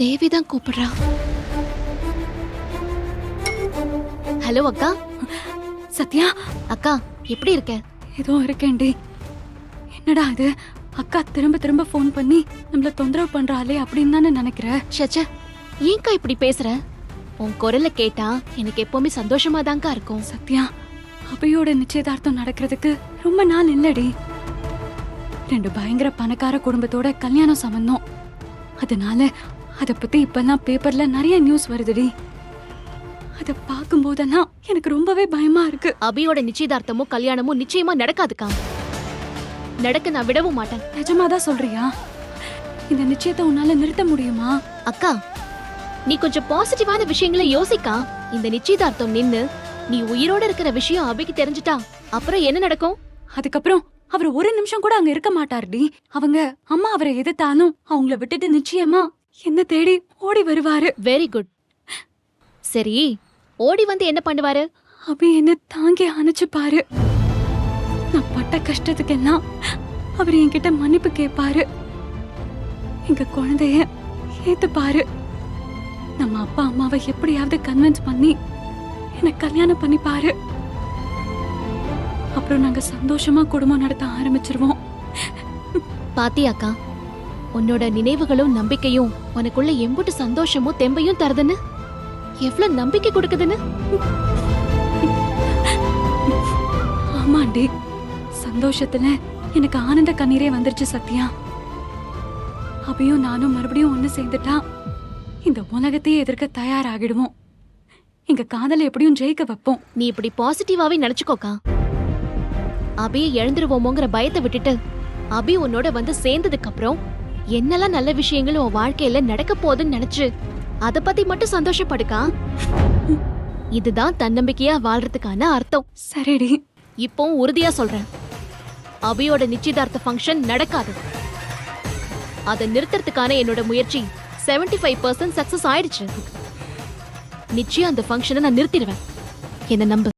தேவி தான் கூப்பிடுறா. ஹலோ அக்கா. சத்யா, அக்கா எப்படி இருக்க? ஏதோ இருக்கேன்டி. என்னடா இது, அக்கா திரும்ப திரும்ப ஃபோன் பண்ணி நம்மள தொந்தரவு பண்றாளே அப்படின்னு தானே நினைக்கிற? சச்ச, ஏன்க்கா இப்படி பேசுற? உன் குரலை கேட்டா எனக்கு எப்பவுமே சந்தோஷமா தான்க்கா இருக்கும். சத்யா, அபியோட நிச்சயதார்த்தம் நடக்கிறதுக்கு ரொம்ப நாள் இல்லடி. 2 பயங்கர பணக்கார குடும்பத்தோட கல்யாணம் சம்பந்தம். அதனால அத பத்தி இப்பெல்லாம் பேப்பர்ல நிறைய நியூஸ் வருதுடி. அத பாக்கும்போதெல்லாம் எனக்கு ரொம்பவே பயமா இருக்கு. அபியோட நிச்சயதார்த்தமும் கல்யாணமும் நிச்சயமா நடக்காதுக்கா. நடக்க நான் விடவும் மாட்டேன். நிஜமாதான் சொல்றியா? இந்த நிச்சயத்தை உன்னால நிறுத்த முடியுமா? அக்கா, நீ கொஞ்சம் பாசிட்டிவான விஷயங்களை யோசிக்கா. இந்த நிச்சயதார்த்தம் நின்னு நீ உயிரோட இருக்கிற விஷயம் அபிக்கு தெரிஞ்சிட்டா அப்புறம் என்ன நடக்கும்? அதுக்கப்புறம் அவர் ஒரு நிமிஷம் கூட அங்க இருக்க மாட்டாருடி. அவங்க அம்மா அவரை எதிர்த்தாலும் அவங்கள விட்டுட்டு நிச்சயமா என்ன தேடி ஓடி வருவாரு. Very good. சரி, ஓடி வந்து என்ன பண்ணுவாரு? அபி என்ன தாங்கி அணைச்சுப்பாரு. நான் பட்ட கஷ்டத்துக்கெல்லாம் அவர் என்கிட்ட மன்னிப்பு கேட்பாரு. எங்க குழந்தைய ஏத்துப்பாரு. நம்ம அப்பா அம்மாவை எப்படியாவது கன்வின்ஸ் பண்ணி என்ன கல்யாணம் பண்ணிப்பாரு. அப்புறம் நாங்க சந்தோஷமா குடும்பம் நடத்த ஆரம்பிச்சிருவோம். பாத்தியாக்கா, உன்னோட நினைவுகளும் நம்பிக்கையும் உனக்குள்ள எம்புட்டு சந்தோஷமும் தெம்பையும் தருதுன்னு, எவ்வளவு நம்பிக்கை கொடுக்குதுன்னு. ஆமாண்டி, சந்தோஷத்துல எனக்கு ஆனந்த கண்ணீரே வந்துருச்சு சத்யா. அபியும் நானும் மறுபடியும் ஒண்ணு சேர்ந்துட்டா இந்த உலகத்தையே எதிர்க்க தயாராகிடுவோம். எங்க காதலை எப்படியும் ஜெயிக்க வைப்போம். நீ இப்படி பாசிட்டிவாவே நினைச்சுக்கோக்கா. அபியை இழந்துருவோமோங்கிற பயத்தை விட்டுட்டு அபி உன்னோட வந்து சேர்ந்ததுக்கு அப்புறம் என்னெல்லாம் நல்ல விஷயங்கள் உன் வாழ்க்கையில நடக்க போகுதுன்னு நினைச்சு அத பத்தி மட்டும் சந்தோஷப்படுக்கா. இதுதான் தன்னம்பிக்கையா வாழ்றதுக்கான அர்த்தம். சரிடி, இப்போ உறுதியா சொல்றேன், அபியோட நிச்சயதார்த்த ஃபங்க்ஷன் நடக்காது. அதை நிறுத்துறதுக்கான என்னோட முயற்சி 75% சக்சஸ் ஆயிடுச்சு. நிச்சயம் அந்த ஃபங்க்ஷனை நான் நிறுத்திடுவேன். என்ன நம்பு.